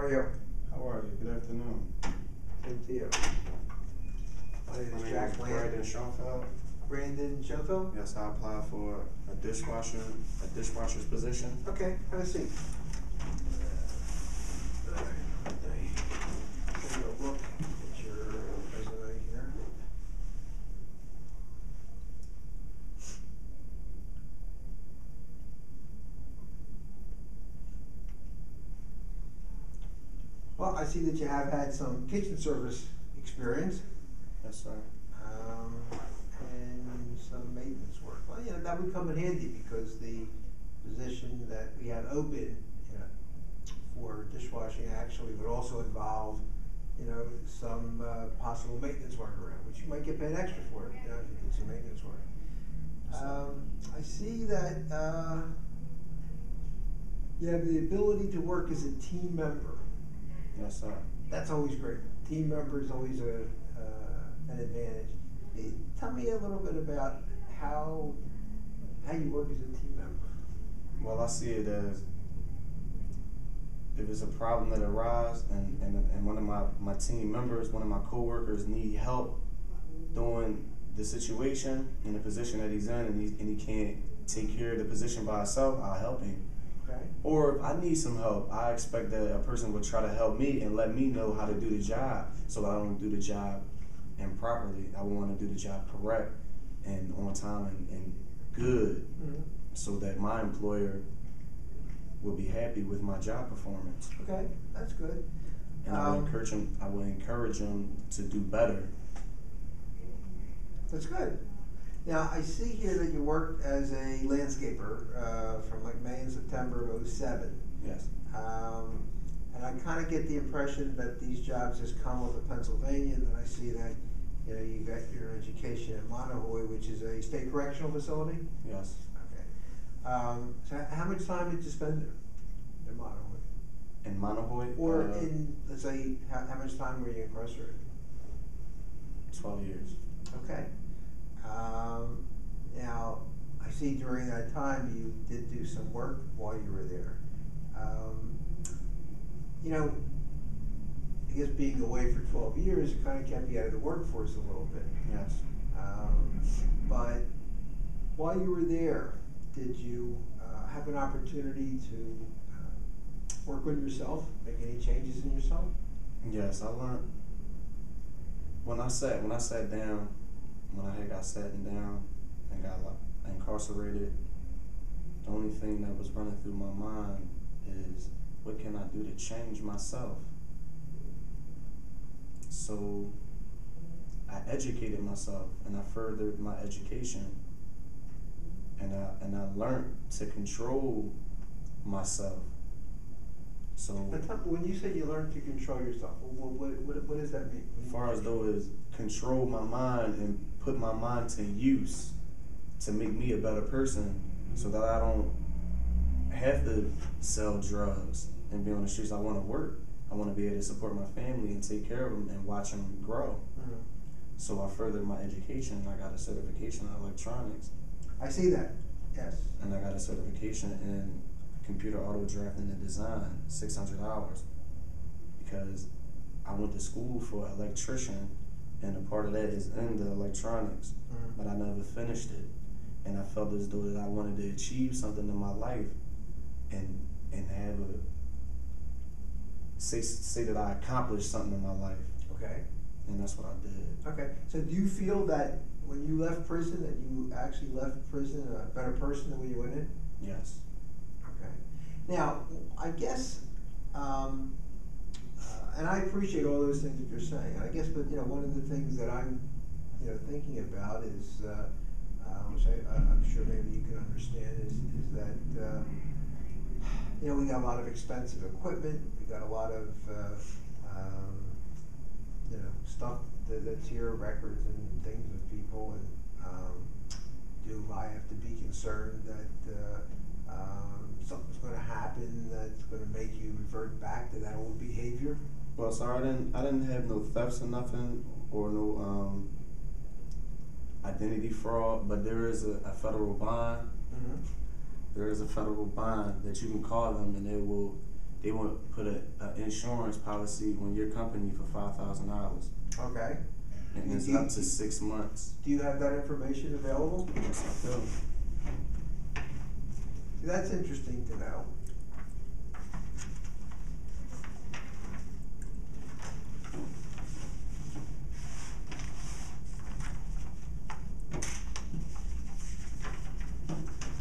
are you? How are you? Good afternoon. Same to you. My name is Jack Lamb. Brandon Schoenfeld. Brandon Schoenfeld? Yes, I applied for a dishwasher's position. Okay, have a seat. Take a look at your resume here. Well, I see that you have had some kitchen service experience. Yes, sir. And some maintenance work. Well, you know, that would come in handy because the position that we have open, you know, for dishwashing actually would also involve, you know, some possible maintenance work around, which you might get paid extra for, you know, if you did some maintenance work. I see that you have the ability to work as a team member. Yes, sir. That's always great. Team member is always an advantage. Hey, tell me a little bit about how you work as a team member. Well, I see it as if it's a problem that arises and one of my team members, one of my coworkers need help doing the situation in the position that he's in and he can't take care of the position by himself, I'll help him. Okay. Or if I need some help, I expect that a person would try to help me and let me know how to do the job so that I don't do the job improperly. I want to do the job correct and on time and good, so that my employer will be happy with my job performance. Okay, that's good. And I will encourage them to do better. That's good. Now, I see here that you worked as a landscaper from like May and September of '07. Yes. And I kind of get the impression that these jobs just come with Pennsylvania, and then I see that, you know, you got your education at Monohoy, which is a state correctional facility. Yes. Okay. So how much time did you spend there in Monohoy? In Monohoy? Or in, let's say, how much time were you incarcerated? 12 years. Okay. Now, I see during that time you did do some work while you were there. You know, I guess being away for 12 years kind of kept you out of the workforce a little bit. Yes. But while you were there, did you have an opportunity to work on yourself, make any changes in yourself? Yes, I learned when I sat down, when I had got sat down and got incarcerated, the only thing that was running through my mind is, what can I do to change myself? So I educated myself and I furthered my education and I learned to control myself. So when you say you learned to control yourself, what does that mean? As far as though is control my mind and put my mind to use to make me a better person, so that I don't have to sell drugs and be on the streets. I want to work. I want to be able to support my family and take care of them and watch them grow. So I furthered my education. I got a certification in electronics. I see that. Yes. And I got a certification in computer auto drafting and design, 600 hours, because I went to school for electrician, and a part of that is in the electronics, but I never finished it. And I felt as though that I wanted to achieve something in my life and have say that I accomplished something in my life. Okay. And that's what I did. Okay. So do you feel that when you left prison that you actually left prison a better person than when you went in? Yes. Okay. Now, I guess, and I appreciate all those things that you're saying. I guess, but you know, one of the things that I'm, you know, thinking about is, which I'm sure maybe you can understand, is that you know, we got a lot of expensive equipment. We got a lot of you know, stuff that's here, records and things with people, and do I have to be concerned that something's going to happen that's going to make you revert back to that old behavior? Well, sir, I didn't have no thefts or nothing, or no identity fraud, but there is a federal bond. There is a federal bond that you can call them, and they will they want to put a insurance policy on your company for $5,000, Okay. and it's Do you- up to 6 months. Do you have that information available? Yes, I do. See, that's interesting to know.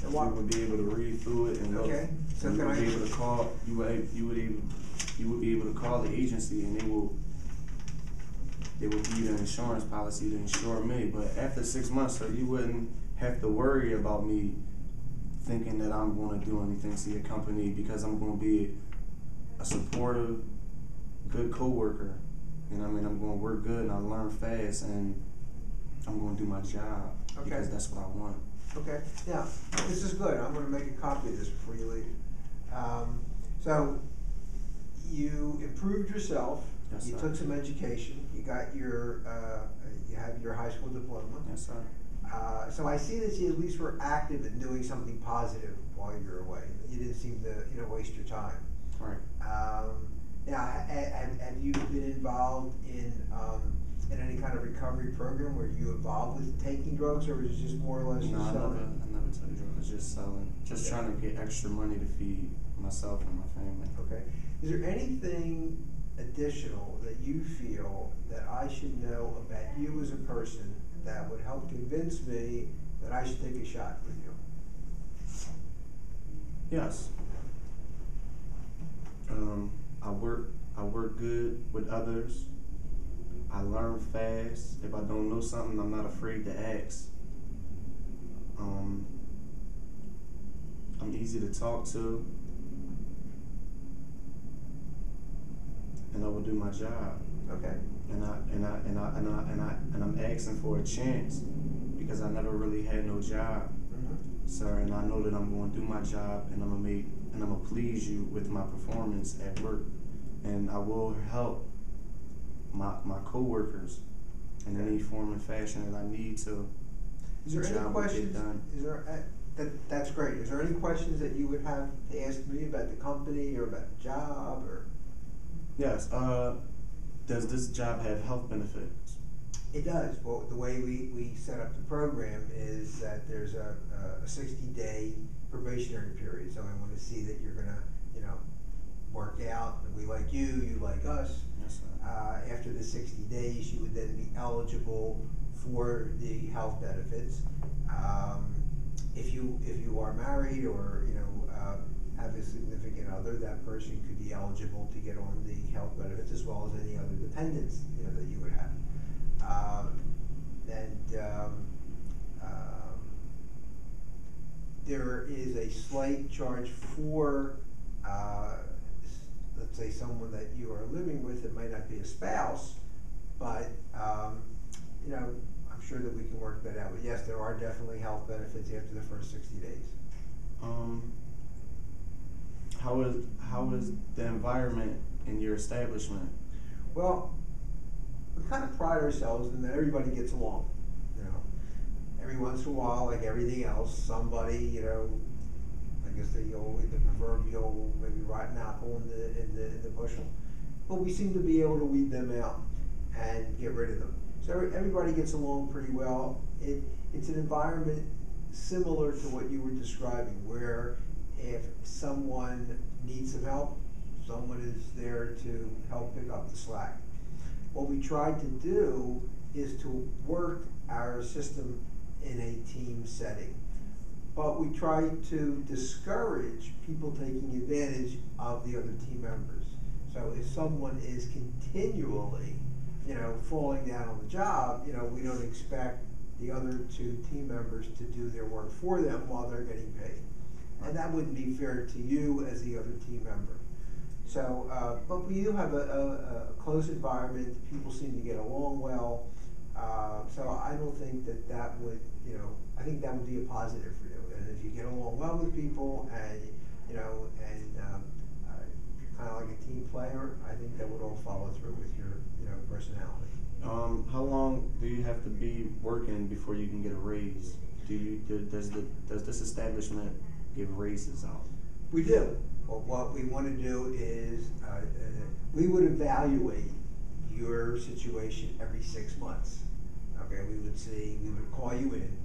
And You would be able to read through it and look. Okay, so and you can would I- be able to call. You would be able to call the agency, and they will give you an insurance policy to insure me. But after 6 months, sir, you wouldn't have to worry about me thinking that I'm going to do anything to your company, because I'm going to be a supportive, good coworker. And I mean, I'm going to work good, and I learn fast, and I'm going to do my job because that's what I want. Okay, now, this is good. I'm gonna make a copy of this before you leave. So, you improved yourself. Yes, You sir. took some education. You got your, you have your high school diploma. Yes, sir. So I see that you at least were active in doing something positive while you were away. You didn't seem to, waste your time. Right. Now, have you been involved in any kind of recovery program? Were you involved with taking drugs, or was it just more or less No, just I selling? never took drugs. Just selling. Just trying to get extra money to feed myself and my family. Okay. Is there anything additional that you feel that I should know about you as a person that would help convince me that I should take a shot with you? Yes. I work good with others. I learn fast. If I don't know something, I'm not afraid to ask. I'm easy to talk to, and I will do my job. Okay. And I'm asking for a chance because I never really had no job, Mm-hmm. sir. And I know that I'm going to do my job, and I'm gonna please you with my performance at work, and I will help my coworkers in any form and fashion that I need to. Is there The any job will get questions? done. Is there that's great. Is there any questions that you would have to ask me about the company or about the job or? Yes. Does this job have health benefits? It does. Well, the way we set up the program is that there's a 60-day probationary period. So I want to see that you're gonna, work out, and we like you, you like us. Yes, sir. After the 60 days, you would then be eligible for the health benefits. If you are married or have a significant other, that person could be eligible to get on the health benefits as well as any other dependents that you would have. There is a slight charge for, let's say, someone that you are living with. It might not be a spouse, but I'm sure that we can work that out. But yes, there are definitely health benefits after the first 60 days. How is the environment in your establishment? Well, we kind of pride ourselves in that everybody gets along. Every once in a while, like everything else, somebody, I guess the proverbial maybe rotten apple in the bushel. But we seem to be able to weed them out and get rid of them. So everybody gets along pretty well. It's an environment similar to what you were describing, where if someone needs some help, someone is there to help pick up the slack. What we tried to do is to work our system in a team setting, but we try to discourage people taking advantage of the other team members. So if someone is continually, falling down on the job, we don't expect the other two team members to do their work for them while they're getting paid. And that wouldn't be fair to you as the other team member. So, but we do have a close environment. People seem to get along well. So I don't think that would, I think that would be a positive for you. And if you get along well with people and, you're kind of like a team player, I think that would all follow through with your, personality. How long do you have to be working before you can get a raise? Does this establishment give raises out? We do. But what we want to do is, we would evaluate your situation every 6 months. Okay, we would call you in,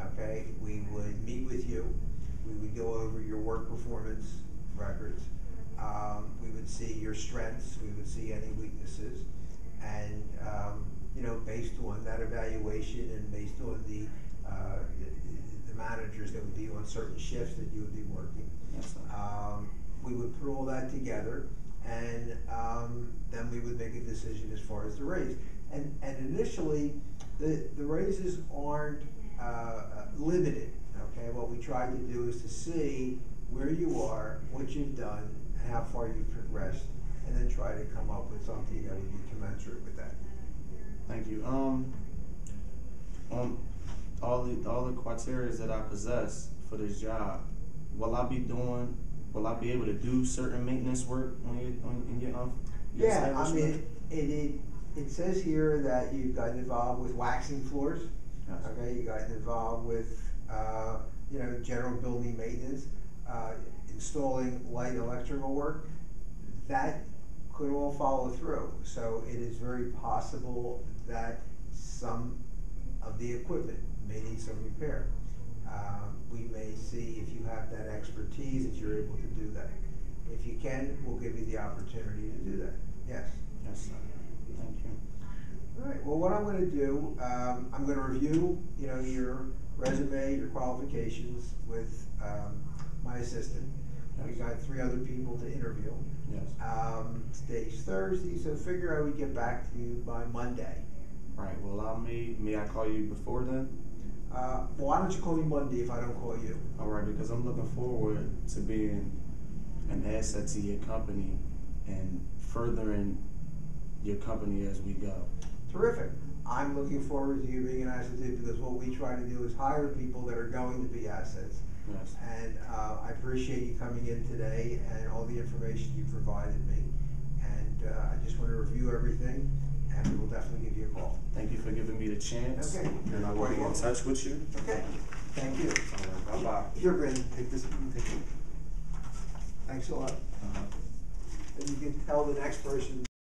okay, we would meet with you, we would go over your work performance records, we would see your strengths, we would see any weaknesses, and, based on that evaluation and based on the managers that would be on certain shifts that you would be working, Yes, sir. we would put all that together, and then we would make a decision as far as the raise. And initially, the raises aren't limited. Okay, what we tried to do is to see where you are, what you've done, and how far you've progressed, and then try to come up with something that would be commensurate with that. Thank you. All the criteria that I possess for this job, will I be able to do certain maintenance work in your Yeah, I establishment? mean, it says here that you've gotten involved with waxing floors. Yes. Okay, you got involved with, general building maintenance, installing light and electrical work. That could all follow through. So it is very possible that some of the equipment may need some repair. We may see if you have that expertise that you're able to do that. If you can, we'll give you the opportunity to do that. Yes. Yes, sir. Thank you. All right, well, what I'm gonna do, I'm gonna review, your resume, your qualifications with, my assistant. We Yes. got 3 other people to interview. Yes. Today's Thursday, so figure I would get back to you by Monday. Right. Well, may I call you before then? Well, why don't you call me Monday if I don't call you? All right, because I'm looking forward to being an asset to your company and furthering your company as we go. Terrific. I'm looking forward to you being an asset too, because what we try to do is hire people that are going to be assets. Yes. And I appreciate you coming in today and all the information you provided me. And I just want to review everything, and we will definitely give you a call. Thank you for giving me the chance. Okay. And I will be in touch with you. Okay. Thank you. All right. Bye-bye. Here, Brandon, take this. Take it. Thanks a lot. Uh-huh. And you can tell the next person